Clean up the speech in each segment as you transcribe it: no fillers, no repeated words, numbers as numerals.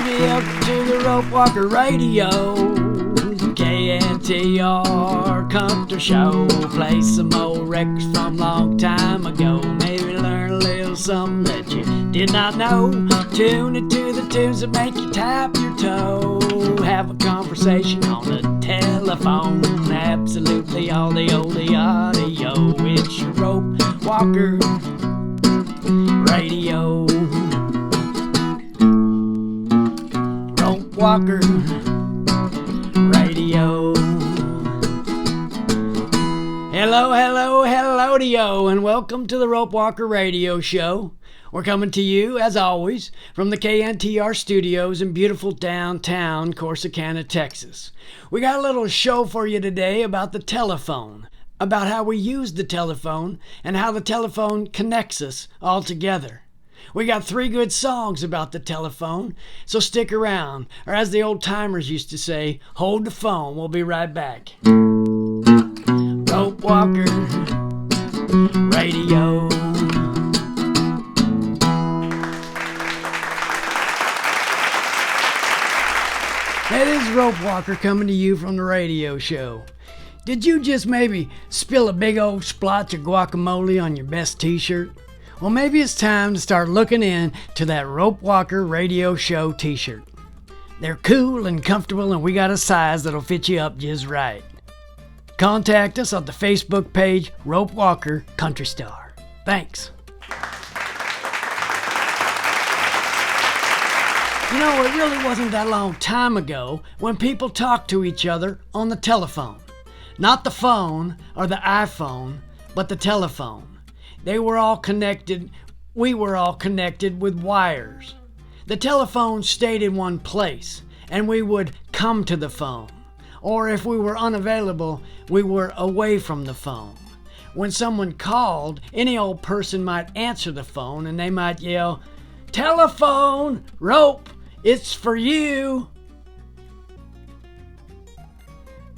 baby, up to the Rope Walker Radio. KNTR Country Show. Play some old records from long time ago. Maybe learn a little something that you did not know. Tune into the tunes that make you tap your toe. Have a conversation on the telephone. Absolutely all the oldie audio. It's your Rope Walker Radio. Rope Walker Radio. Hello, and welcome to the Rope Walker Radio Show. We're coming to you, as always, from the KNTR studios in beautiful downtown Corsicana, Texas. We got a little show for you today about the telephone, about how we use the telephone, and how the telephone connects us all together. We got 3 good songs about the telephone, so stick around, or as the old timers used to say, hold the phone. We'll be right back. Rope Walker Radio. Hey, this is Rope Walker coming to you from the radio show. Did you just maybe spill a big old splotch of guacamole on your best t-shirt? Well, maybe it's time to start looking into that Rope Walker Radio Show t-shirt. They're cool and comfortable, and we got a size that'll fit you up just right. Contact us on the Facebook page, Rope Walker Country Star. Thanks. You know, it really wasn't that long time ago when people talked to each other on the telephone. Not the phone or the iPhone, but the telephone. They were all connected. We were all connected with wires. The telephone stayed in one place, and we would come to the phone. Or if we were unavailable, we were away from the phone. When someone called, any old person might answer the phone, and they might yell, "Telephone, Rope, it's for you."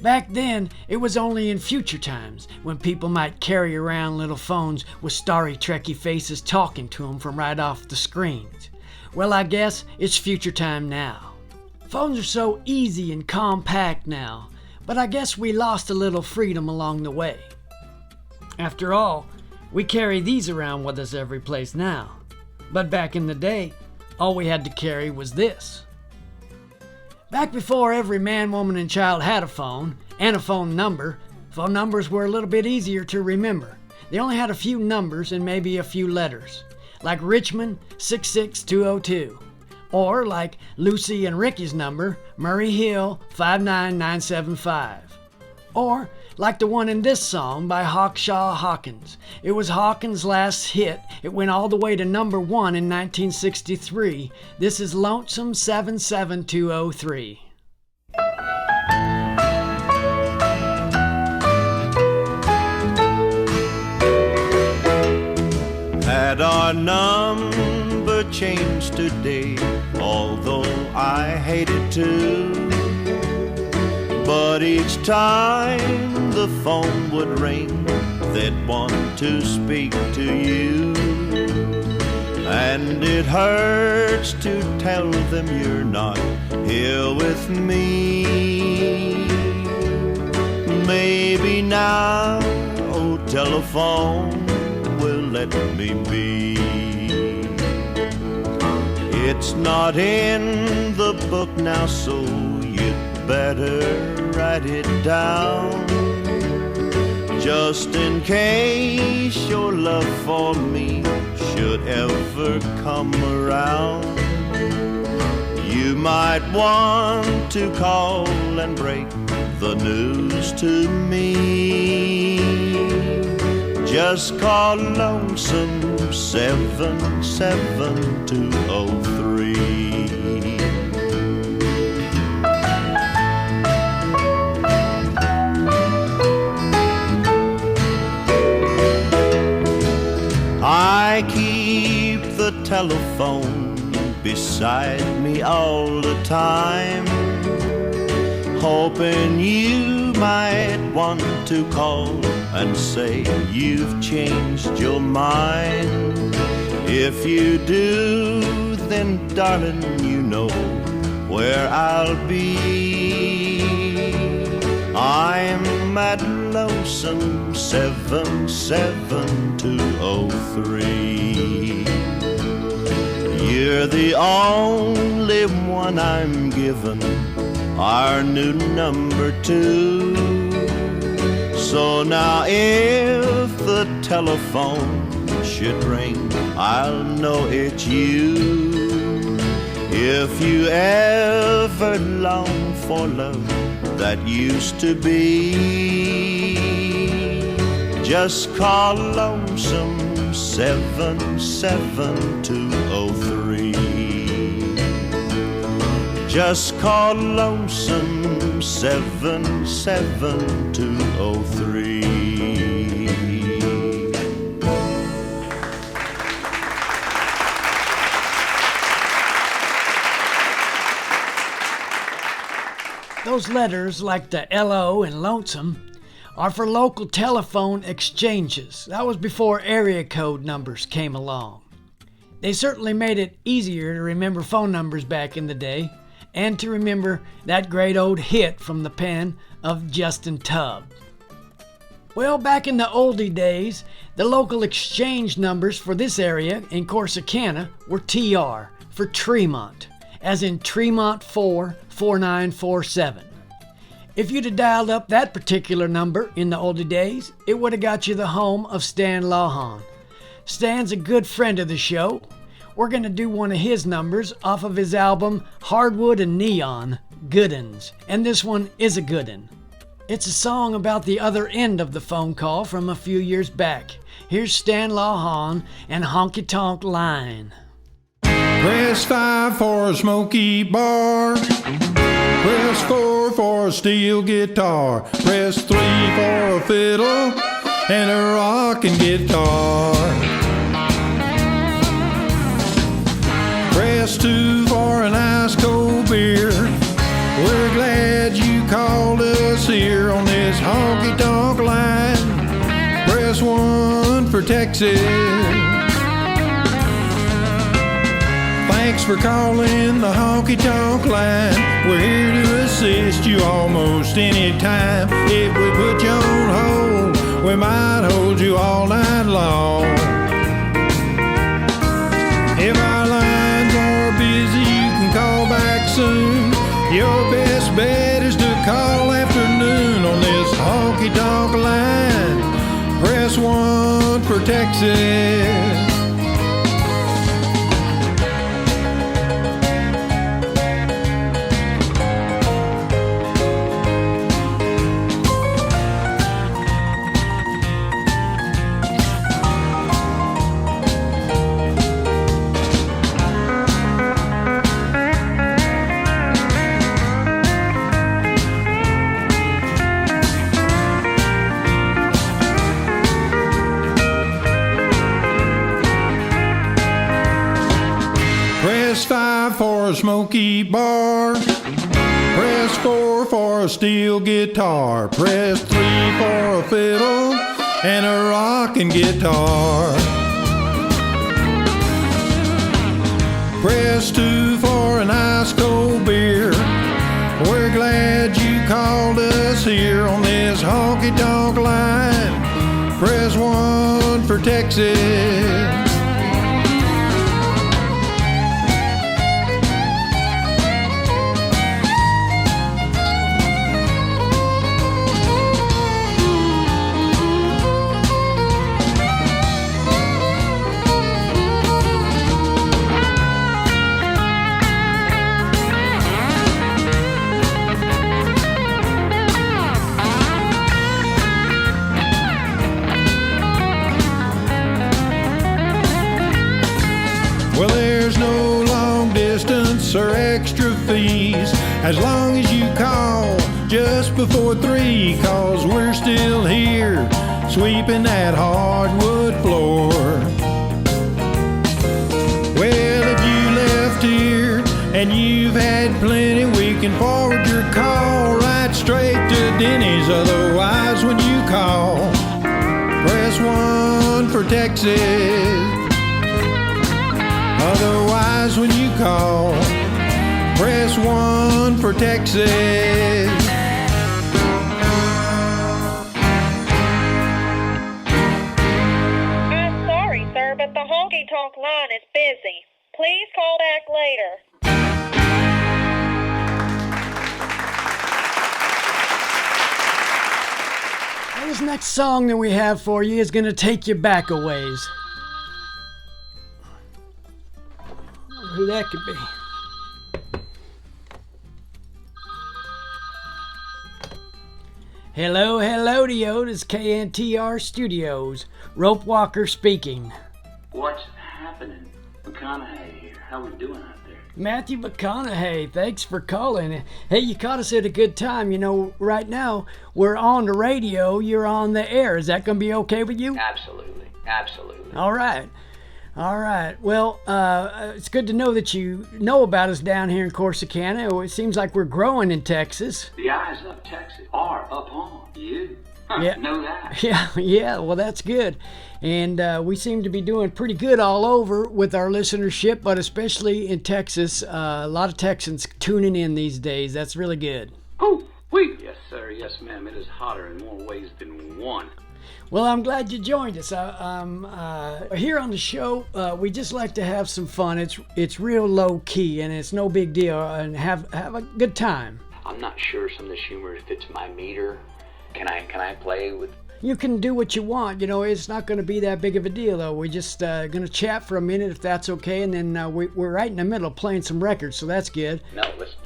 Back then, it was only in future times when people might carry around little phones with starry, trekky faces talking to them from right off the screens. Well, I guess it's future time now. Phones are so easy and compact now, but I guess we lost a little freedom along the way. After all, we carry these around with us every place now. But back in the day, all we had to carry was this. Back before every man, woman, and child had a phone, and a phone number, phone numbers were a little bit easier to remember. They only had a few numbers and maybe a few letters, like Richmond 66202, or like Lucy and Ricky's number, Murray Hill 59975, or like the one in this song by Hawkshaw Hawkins. It was Hawkins' last hit. It went all the way to number 1 in 1963. This is Lonesome 77203. Had our number changed today, although I hated to. But each time the phone would ring, they'd want to speak to you. And it hurts to tell them you're not here with me. Maybe now, oh telephone, will let me be. It's not in the book now, so you'd better write it down, just in case your love for me should ever come around. You might want to call and break the news to me. Just call Lonesome 77203. I keep the telephone beside me all the time, hoping you might want to call and say you've changed your mind. If you do, then darling, you know where I'll be. I'm at Lonesome 77203. You're the only one I'm given, our new number 2. So now if the telephone should ring, I'll know it's you. If you ever long for love that used to be, just call Lonesome 77203. Just call Lonesome 77203. Those letters, like the LO in Lonesome, are for local telephone exchanges. That was before area code numbers came along. They certainly made it easier to remember phone numbers back in the day, and to remember that great old hit from the pen of Justin Tubb. Well, back in the oldie days, the local exchange numbers for this area in Corsicana were TR for Tremont, as in Tremont 4 4947. If you'd have dialed up that particular number in the oldie days, it would have got you the home of Stan Lawhon. Stan's a good friend of the show. We're going to do one of his numbers off of his album Hardwood and Neon, Good'uns, and this one is a good'un. It's a song about the other end of the phone call from a few years back. Here's Stan Lawhon and Honky Tonk Line. Press 5 for a smoky bar. Press 4 for a steel guitar. Press 3 for a fiddle and a rocking guitar. Press 2 for an ice cold beer. We're glad you called us here on this honky tonk line. Press 1 for Texas. Thanks for calling the honky tonk line. We're here to assist you almost any time. If we put you on hold, we might hold you all night long. If our lines are busy, you can call back soon. Your best bet is to call afternoon on this honky tonk line. Press 1 for Texas. Press 5 for a smoky bar. Press 4 for a steel guitar. Press 3 for a fiddle and a rocking guitar. Press 2 for an ice cold beer. We're glad you called us here on this honky tonk line. Press 1 for Texas. Well, there's no long distance or extra fees as long as you call just before 3, 'cause we're still here sweeping that hardwood floor. Well, if you left here and you've had plenty, we can forward your call right straight to Denny's. Otherwise, when you call, press 1 for Texas. Otherwise, when you call, Press 1 for Texas. I'm sorry, sir, but the Honky Tonk line is busy. Please call back later. This next song that we have for you is going to take you back a ways. I wonder who that could be. Hello, hello to you. This is KNTR Studios. Rope Walker speaking. What's happening? McConaughey here. How we doing out there? Matthew McConaughey, thanks for calling. Hey, you caught us at a good time. You know, right now, we're on the radio. You're on the air. Is that going to be okay with you? Absolutely. Absolutely. All right. All right. Well, it's good to know that you know about us down here in Corsicana. It seems like we're growing in Texas. The eyes of Texas are upon you. Yeah. Know that. Yeah. Well, that's good. And we seem to be doing pretty good all over with our listenership, but especially in Texas. A lot of Texans tuning in these days. That's really good. Oh, wait. Yes, sir. Yes, ma'am. It is hotter in more ways than one. Well, I'm glad you joined us. Here on the show, we just like to have some fun. It's real low key, and it's no big deal, and have a good time. I'm not sure some of this humor fits my meter. Can I play with? You can do what you want. You know, it's not going to be that big of a deal, though. We're just going to chat for a minute, if that's okay, and then we're right in the middle of playing some records, so that's good. No, let's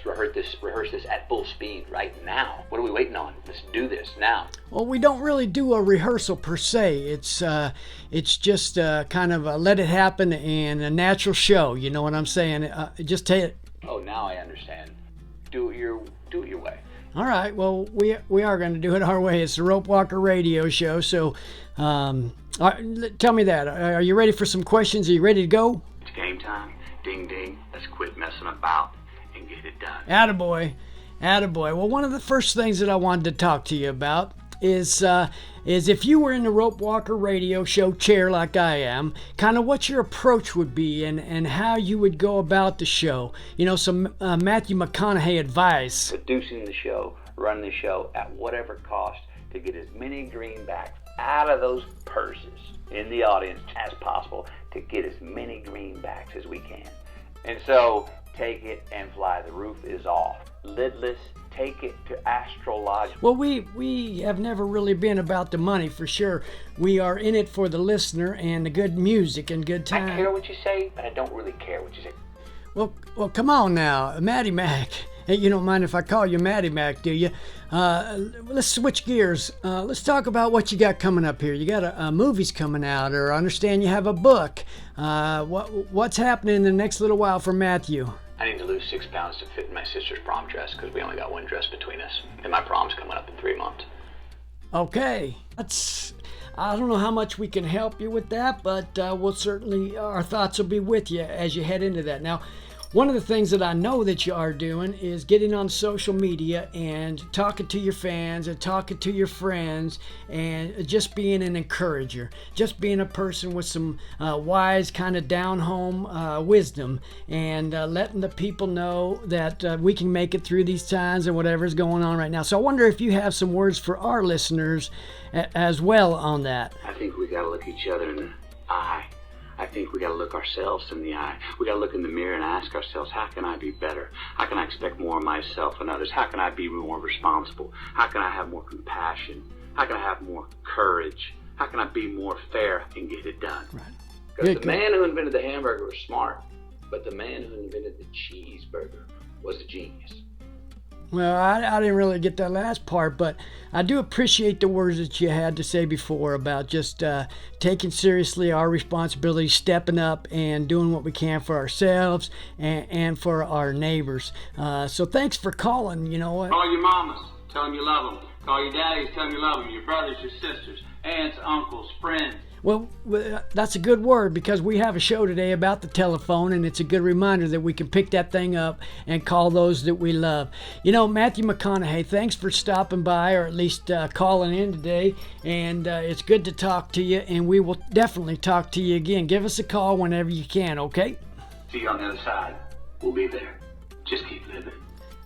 rehearse this at full speed right now. What are we waiting on? Let's do this now. Well, we don't really do a rehearsal per se. It's just kind of a let it happen and a natural show. You know what I'm saying? Just take it. Oh, now I understand. Do it your way. All right. Well, we are going to do it our way. It's the Rope Walker Radio Show. So, tell me that. Are you ready for some questions? Are you ready to go? It's game time. Ding ding. Let's quit messing about and get it done. Attaboy. Well, one of the first things that I wanted to talk to you about is if you were in the Rope Walker Radio Show chair like I am, kind of what your approach would be and how you would go about the show. You know, some Matthew McConaughey advice. Producing the show, running the show at whatever cost to get as many greenbacks out of those purses in the audience as possible to get as many greenbacks as we can. And so, take it and fly. The roof is off. Lidless. Take it to astrological. Well, we have never really been about the money for sure. We are in it for the listener and the good music and good time. I care what you say, but I don't really care what you say. Well, come on now, Matty Mac. Hey, you don't mind if I call you Matty Mac, do you? Let's switch gears. Let's talk about what you got coming up here. You got a movies coming out, or I understand you have a book. What's happening in the next little while for Matthew? I need to lose 6 pounds to fit in my sister's prom dress because we only got one dress between us. And my prom's coming up in 3 months. Okay. I don't know how much we can help you with that, but we'll certainly, our thoughts will be with you as you head into that. Now, one of the things that I know that you are doing is getting on social media and talking to your fans and talking to your friends and just being an encourager, just being a person with some wise kind of down-home wisdom and letting the people know that we can make it through these times and whatever's going on right now. So I wonder if you have some words for our listeners as well on that. I think we got to look each other in the eye. I think we got to look ourselves in the eye. We got to look in the mirror and ask ourselves, how can I be better? How can I expect more of myself and others? How can I be more responsible? How can I have more compassion? How can I have more courage? How can I be more fair and get it done? Right. Because the man who invented the hamburger was smart, but the man who invented the cheeseburger was a genius. Well, I didn't really get that last part, but I do appreciate the words that you had to say before about just taking seriously our responsibility, stepping up and doing what we can for ourselves and for our neighbors. So thanks for calling, you know what? Call your mamas, tell them you love them. Call your daddies, tell them you love them. Your brothers, your sisters, aunts, uncles, friends. Well, that's a good word because we have a show today about the telephone, and it's a good reminder that we can pick that thing up and call those that we love. You know, Matthew McConaughey, thanks for stopping by, or at least calling in today, and it's good to talk to you, and we will definitely talk to you again. Give us a call whenever you can, okay? See you on the other side. We'll be there. just keep living.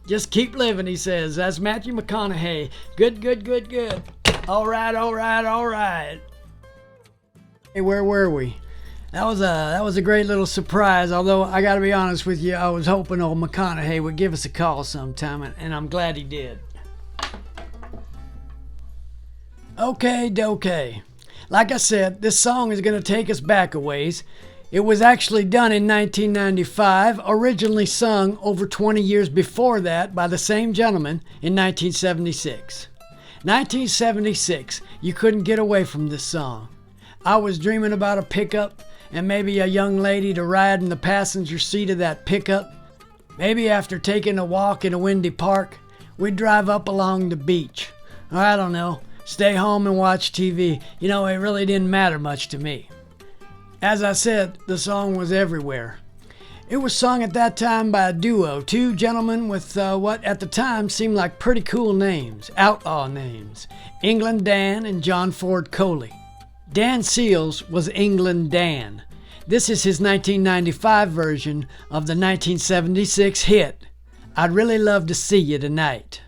Just keep living, he says. That's Matthew McConaughey. Good, good, good, good. All right, all right, all right. Hey, where were we? That was a great little surprise, although I gotta be honest with you, I was hoping old McConaughey would give us a call sometime, and I'm glad he did. Okay, dokey. Like I said, this song is gonna take us back a ways. It was actually done in 1995, originally sung over 20 years before that by the same gentleman in 1976. 1976, you couldn't get away from this song. I was dreaming about a pickup and maybe a young lady to ride in the passenger seat of that pickup. Maybe after taking a walk in a windy park, we'd drive up along the beach. Or I don't know, stay home and watch TV. You know, it really didn't matter much to me. As I said, the song was everywhere. It was sung at that time by a duo, two gentlemen with what at the time seemed like pretty cool names, outlaw names, England Dan and John Ford Coley. Dan Seals was England Dan. This is his 1995 version of the 1976 hit, I'd Really Love to See You Tonight.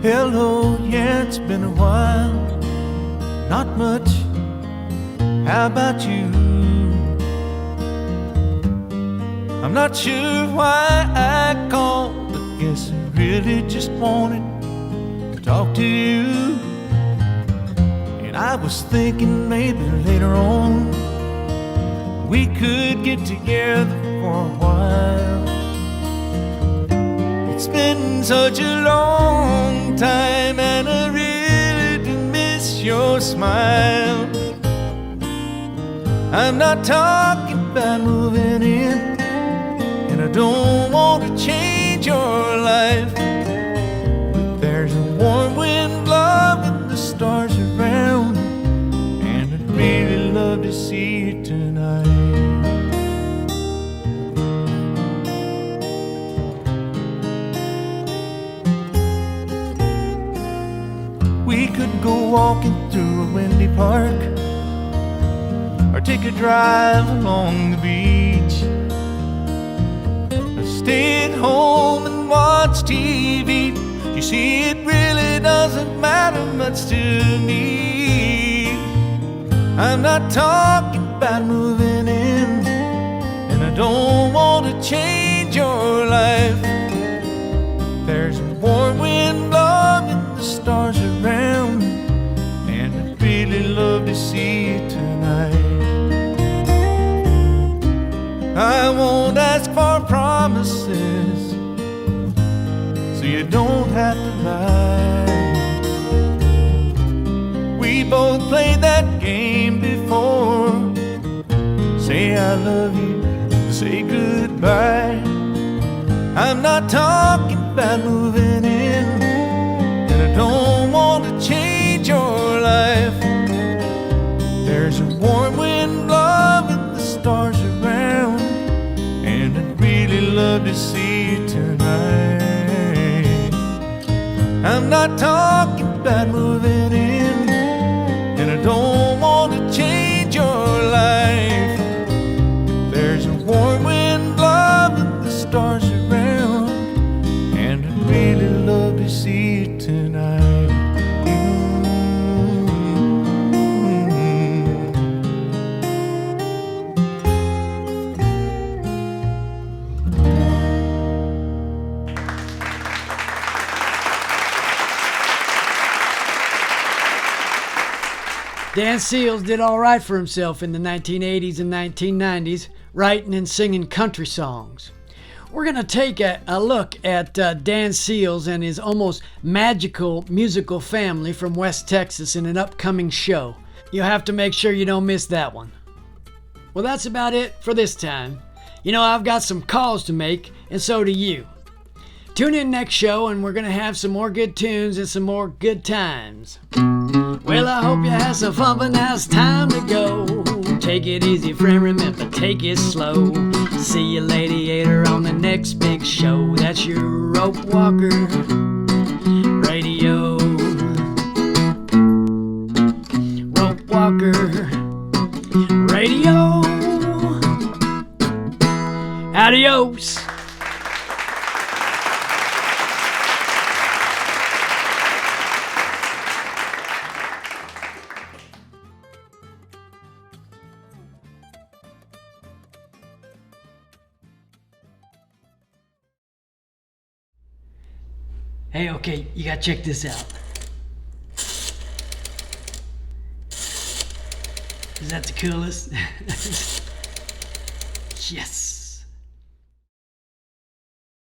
Hello, yeah, it's been a while. Not much. How about you? I'm not sure why I called, but guess I really just wanted to talk to you. And I was thinking maybe later on we could get together for a while. It's been such a long time and I really do miss your smile. I'm not talking about moving in, and I don't want to change your life, but there's a warm wind blowing the stars around, and I'd really love to see you tonight. We could go walking through a windy park, or take a drive along the beach, or stay at home and watch TV. You see, it really doesn't matter much to me. I'm not talking about moving in, and I don't want to change your life. There's a warm wind blowing the stars around, and I'd really love to see you tonight. I won't ask for promises, so you don't have to lie. We both played that game before. Say I love you, say goodbye. I'm not talking about moving in, and I don't want to change your life. There's a warm wind blowing the stars around, and I'd really love to see you tonight. I'm not talking about moving in, and I don't want to change your life. There's a warm wind blowing the stars around, and I'd really love to see you tonight. Dan Seals did all right for himself in the 1980s and 1990s, writing and singing country songs. We're going to take a look at Dan Seals and his almost magical musical family from West Texas in an upcoming show. You'll have to make sure you don't miss that one. Well, that's about it for this time. You know, I've got some calls to make, and so do you. Tune in next show, and we're going to have some more good tunes and some more good times. Well, I hope you had some fun, but now it's time to go. Take it easy, friend, remember, take it slow. See you later on the next big show. That's your Rope Walker Radio. Adios. Hey, okay, you gotta check this out. Is that the coolest? Yes.